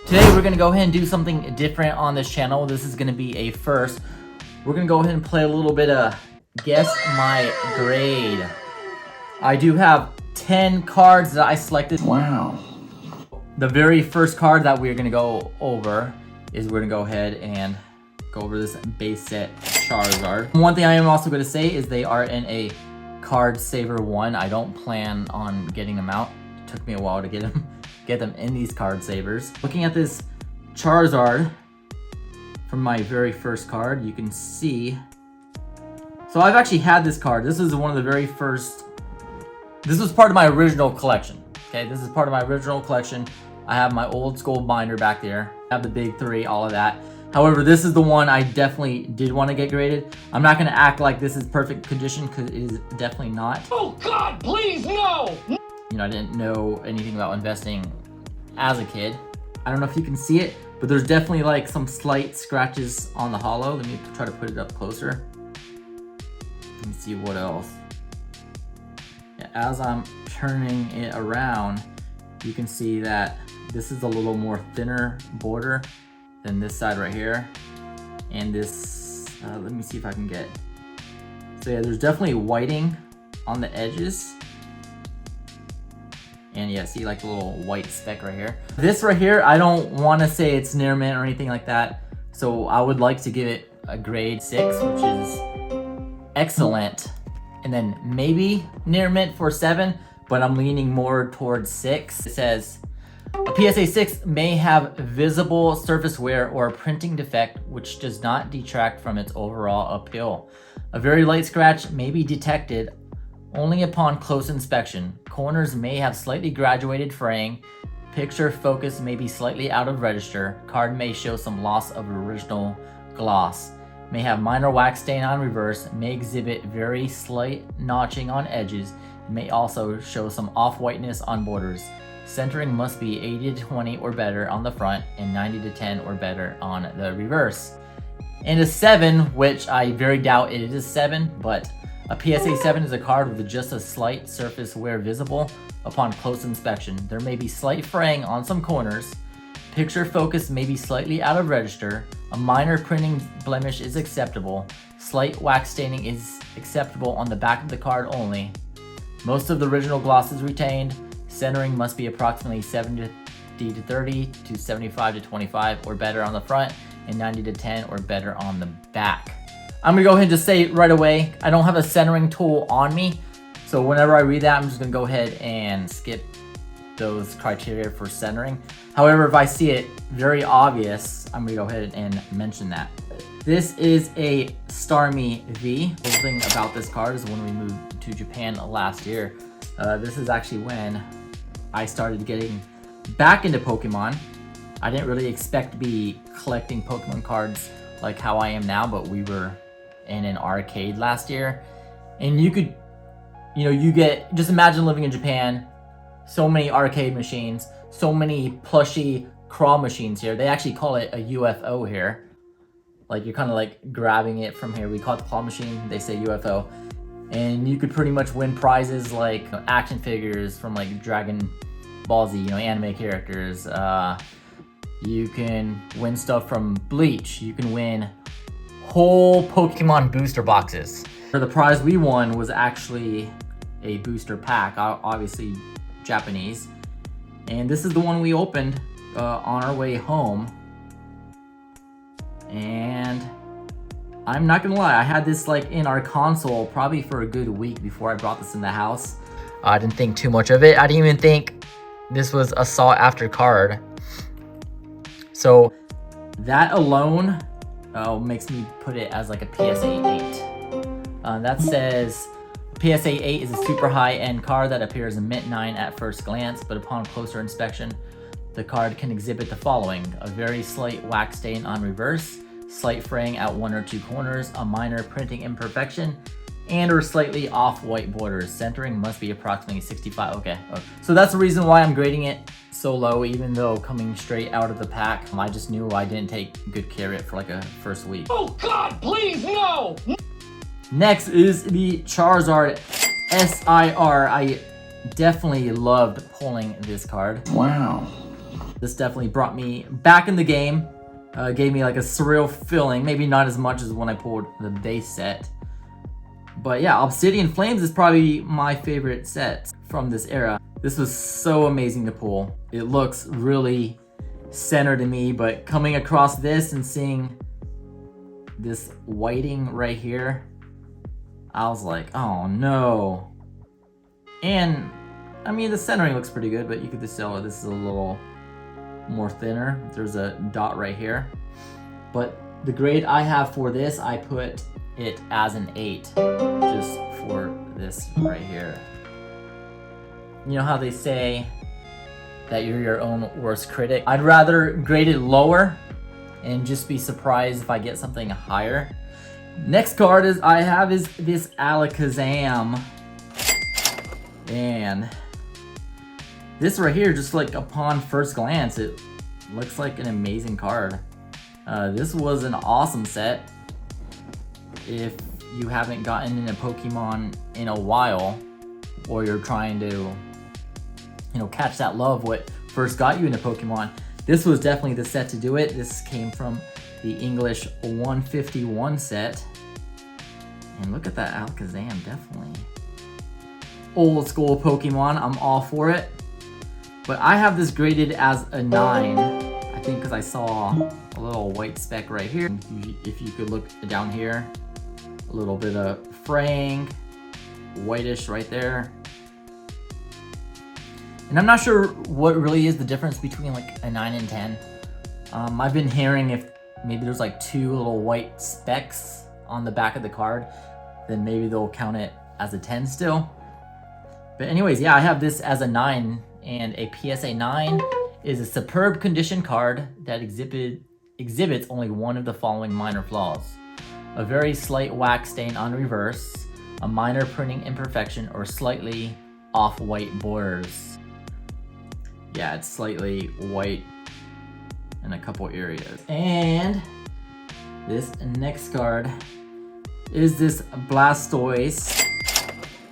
Today we're gonna go ahead and do something different on this channel. This is gonna be a first. We're gonna go ahead and play a little bit of Guess My Grade. I do have 10 cards that I selected. Wow. The very first card that we're gonna go over is we're gonna go ahead and go over this base set Charizard. One thing I am also gonna say is they are in a card saver 1. I don't plan on getting them out. It took me a while to get them in these card savers. Looking at this Charizard from my very first card, you can see. So I've actually had this card. This is one of the very first. This was part of my original collection. Okay, this is part of my original collection. I have my old school binder back there. I have the big 3, all of that. However, this is the one I definitely did want to get graded. I'm not going to act like this is perfect condition because it is definitely not. Oh God, please no! You know, I didn't know anything about investing as a kid. I don't know if you can see it, but there's definitely like some slight scratches on the hollow. Let me try to put it up closer. Let me see what else. Yeah, as I'm turning it around, you can see that this is a little more thinner border than this side right here. And this, let me see if I can get. So yeah, there's definitely whiting on the edges. And yeah, see like a little white speck right here. This right here, I don't want to say it's near mint or anything like that. So I would like to give it a grade 6, which is excellent. And then maybe near mint for 7, but I'm leaning more towards 6. It says, a PSA 6 may have visible surface wear or a printing defect which does not detract from its overall appeal. A very light scratch may be detected only upon close inspection. Corners may have slightly graduated fraying. Picture focus may be slightly out of register. Card may show some loss of original gloss. May have minor wax stain on reverse. May exhibit very slight notching on edges. May also show some off-whiteness on borders. Centering must be 80-20 or better on the front and 90-10 or better on the reverse. And a 7, which I very doubt it is 7, but a PSA 7 is a card with just a slight surface wear visible upon close inspection. There may be slight fraying on some corners. Picture focus may be slightly out of register. A minor printing blemish is acceptable. Slight wax staining is acceptable on the back of the card only. Most of the original gloss is retained. Centering must be approximately 70-30 to 75-25 or better on the front and 90-10 or better on the back. I'm gonna go ahead and just say right away, I don't have a centering tool on me. So whenever I read that, I'm just gonna go ahead and skip those criteria for centering. However, if I see it very obvious, I'm gonna go ahead and mention that. This is a Starmie V. The cool thing about this card is when we moved to Japan last year, this is actually when I started getting back into Pokemon. I didn't really expect to be collecting Pokemon cards like how I am now, but we were in an arcade last year. And you could, just imagine living in Japan, so many arcade machines, so many plushy claw machines here. They actually call it a UFO here. Like you're kind of like grabbing it from here. We call it the claw machine, they say UFO. And you could pretty much win prizes like action figures from like Dragon Ball Z, anime characters. You can win stuff from Bleach. You can win whole Pokemon booster boxes. The prize we won was actually a booster pack, obviously Japanese. And this is the one we opened on our way home. And I'm not gonna lie, I had this like in our console probably for a good week before I brought this in the house. I didn't think too much of it. I didn't even think this was a sought after card. So that alone makes me put it as like a PSA 8. That says PSA 8 is a super high-end card that appears a mint 9 at first glance, but upon closer inspection, the card can exhibit the following: a very slight wax stain on reverse, slight fraying at 1 or 2 corners, a minor printing imperfection, and or slightly off-white borders. Centering must be approximately 65. Okay. So that's the reason why I'm grading it so low, even though coming straight out of the pack, I just knew I didn't take good care of it for like a first week. Oh God, please no! Next is the Charizard SIR. I definitely loved pulling this card. Wow. This definitely brought me back in the game. Gave me like a surreal feeling. Maybe not as much as when I pulled the base set. But yeah, Obsidian Flames is probably my favorite set from this era. This was so amazing to pull. It looks really centered to me, but coming across this and seeing this whiting right here, I was like, oh no. And I mean, the centering looks pretty good, but you could just tell this is a little more thinner. There's a dot right here. But the grade I have for this, I put it as an 8, just for this right here. You know how they say that you're your own worst critic? I'd rather grade it lower and just be surprised if I get something higher. Next card I have is this Alakazam. And this right here, just like upon first glance, it looks like an amazing card. This was an awesome set. If you haven't gotten into Pokemon in a while, or you're trying to, catch that love what first got you into Pokemon, this was definitely the set to do it. This came from the English 151 set. And look at that Alakazam, definitely. Old school Pokemon, I'm all for it. But I have this graded as a 9. I think because I saw a little white speck right here. If you could look down here, a little bit of fraying, whitish right there. And I'm not sure what really is the difference between like a 9 and 10. I've been hearing if maybe there's like 2 little white specks on the back of the card, then maybe they'll count it as a 10 still. But anyways, yeah, I have this as a 9, and a PSA 9 is a superb condition card that exhibits only one of the following minor flaws: a very slight wax stain on reverse, a minor printing imperfection, or slightly off-white borders. Yeah, it's slightly white in a couple areas. And this next card is this Blastoise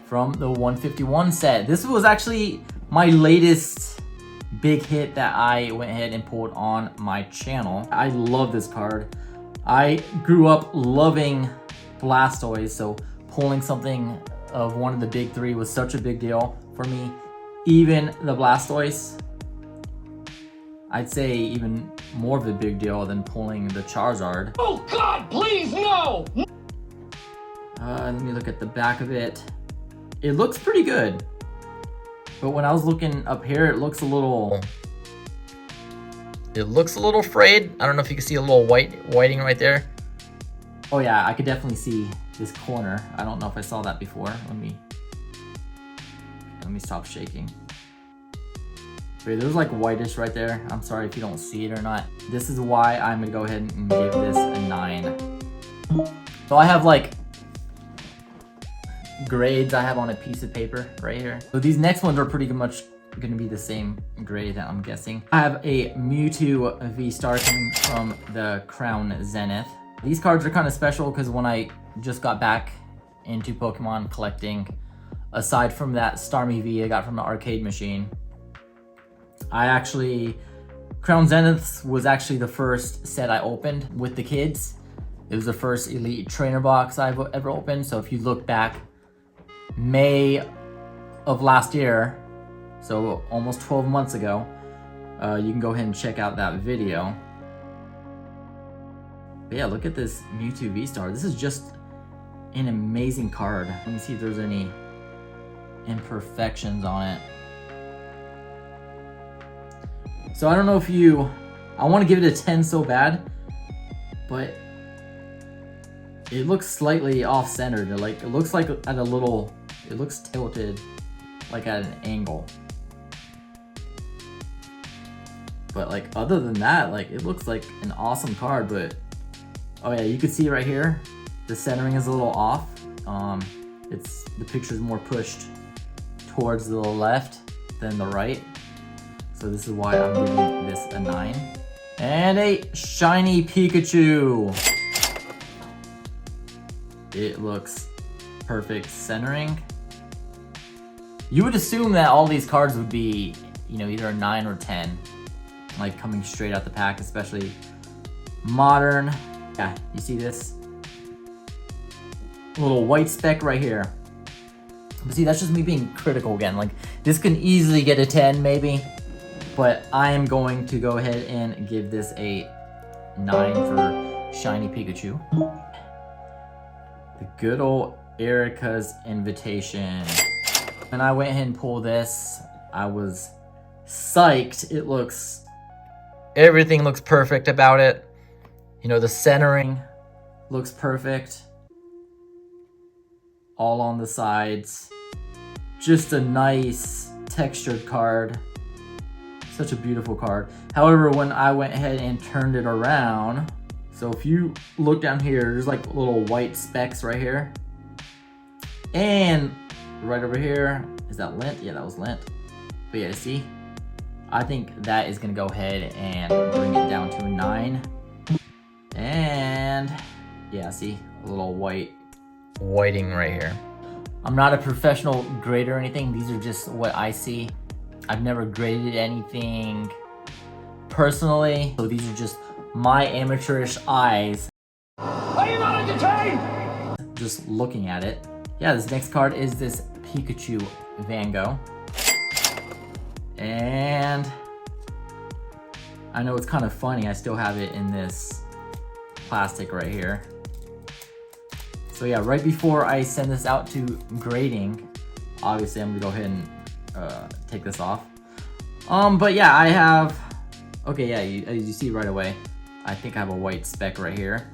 from the 151 set. This was actually my latest big hit that I went ahead and pulled on my channel. I love this card. I grew up loving Blastoise, so pulling something of one of the big 3 was such a big deal for me. Even the Blastoise, I'd say even more of a big deal than pulling the Charizard. Oh God, please no! Let me look at the back of it. It looks pretty good. But when I was looking up here, it looks a little frayed. I don't know if you can see a little whiting right there. Oh yeah, I could definitely see this corner. I don't know if I saw that before. Let me stop shaking. Wait, there's like whitish right there. I'm sorry if you don't see it or not. This is why I'm gonna go ahead and give this a 9. So I have like grades I have on a piece of paper right here. So these next ones are pretty much gonna be the same grade, I'm guessing. I have a Mewtwo V-Star coming from the Crown Zenith. These cards are kind of special because when I just got back into Pokemon collecting, aside from that Starmie V I got from the arcade machine, Crown Zenith was actually the first set I opened with the kids. It was the first Elite Trainer box I've ever opened. So if you look back, May of last year, so almost 12 months ago, you can go ahead and check out that video. But yeah, look at this Mewtwo V-Star. This is just an amazing card. Let me see if there's any imperfections on it. So I don't know if I want to give it a 10 so bad, but it looks slightly off-centered. It looks like at it looks tilted, like at an angle. But like other than that, like it looks like an awesome card. But oh yeah, you can see right here, the centering is a little off. The picture's more pushed towards the left than the right. So this is why I'm giving this a 9. And a shiny Pikachu. It looks perfect centering. You would assume that all these cards would be, either a 9 or 10. like coming straight out the pack, especially modern. Yeah, you see this little white speck right here. But see, that's just me being critical again. Like, this can easily get a 10 maybe, but I am going to go ahead and give this a 9 for Shiny Pikachu. The good old Erica's Invitation. When I went ahead and pulled this, I was psyched. Everything looks perfect about it. You know, the centering looks perfect. All on the sides. Just a nice textured card. Such a beautiful card. However, when I went ahead and turned it around, so if you look down here, there's like little white specks right here. And right over here, is that lint? Yeah, that was lint. But yeah, see? I think that is gonna go ahead and bring it down to a 9. And yeah, see? A little whiting right here. I'm not a professional grader or anything. These are just what I see. I've never graded anything personally, so these are just my amateurish eyes. Are you not entertained? Just looking at it. Yeah, this next card is this Pikachu Van Gogh. And I know it's kind of funny, I still have it in this plastic right here. So yeah, right before I send this out to grading, obviously I'm gonna go ahead and take this off. But yeah, I have, okay, yeah, as you see right away, I think I have a white speck right here.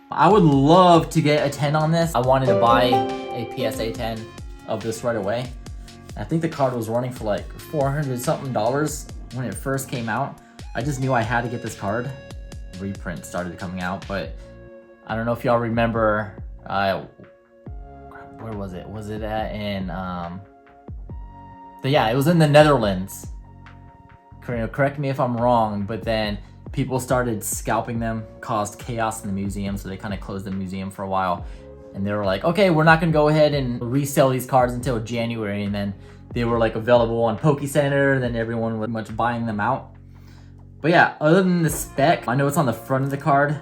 I would love to get a 10 on this. I wanted to buy a PSA 10 of this right away. I think the card was running for like $400 something when it first came out. I just knew I had to get this card. Reprint started coming out, but I don't know if y'all remember, where was it? Was it at in, yeah, it was in the Netherlands. Correct me if I'm wrong, but then people started scalping them, caused chaos in the museum, so they kind of closed the museum for a while. And they were like, okay, we're not gonna go ahead and resell these cards until January. And then they were like available on Poke Center, then everyone was much buying them out. But yeah, other than the spec, I know it's on the front of the card,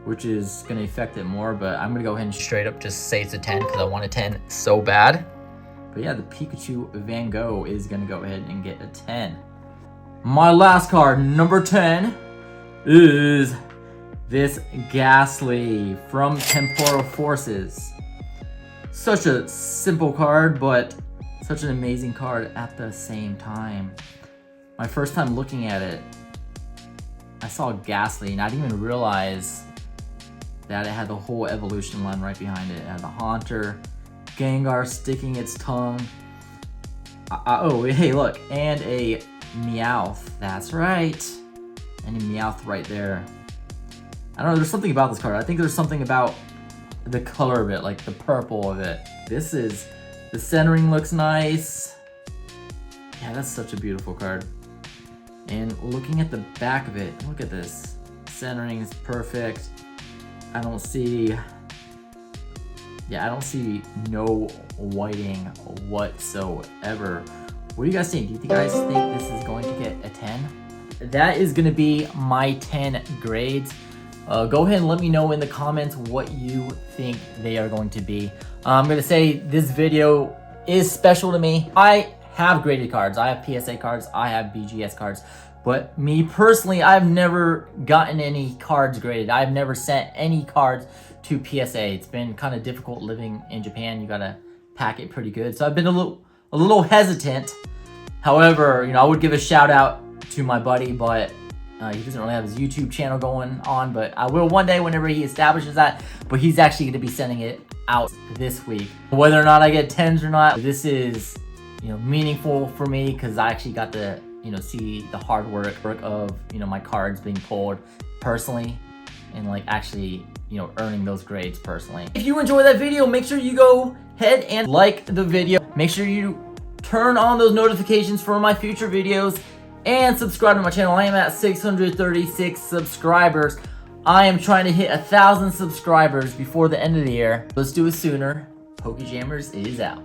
which is gonna affect it more, but I'm gonna go ahead and straight up just say it's a 10 because I want a 10 so bad. But yeah, the Pikachu Van Gogh is gonna go ahead and get a 10. My last card, number 10, is this Ghastly from Temporal Forces. Such a simple card, but such an amazing card at the same time. My first time looking at it, I saw Ghastly and I didn't even realize that it had the whole evolution line right behind it. It had the Haunter, Gengar sticking its tongue. Oh, hey, look, and a Meowth. That's right. And a Meowth right there. I don't know, there's something about this card. I think there's something about the color of it, like the purple of it. The centering looks nice. Yeah, that's such a beautiful card. And looking at the back of it, look at this. Centering is perfect. I don't see no whiting whatsoever. What do you guys think? Do you guys think this is going to get a 10? That is gonna be my 10 grades. Go ahead and let me know in the comments what you think they are going to be. I'm gonna say this video is special to me. I have graded cards. I have PSA cards. I have BGS cards. But me personally, I've never gotten any cards graded. I've never sent any cards to PSA. It's been kind of difficult living in Japan. You gotta pack it pretty good. So I've been a little hesitant. However, you know, I would give a shout out to my buddy, but he doesn't really have his YouTube channel going on, but I will one day whenever he establishes that. But he's actually going to be sending it out this week. Whether or not I get 10s or not, this is, you know, meaningful for me because I actually got to, you know, see the hard work of, you know, my cards being pulled personally and like actually, you know, earning those grades personally. If you enjoyed that video, make sure you go ahead and like the video. Make sure you turn on those notifications for my future videos and subscribe to my channel. I am at 636 subscribers. I am trying to hit 1,000 subscribers before the end of the year. Let's do it sooner. PokeJammerz is out.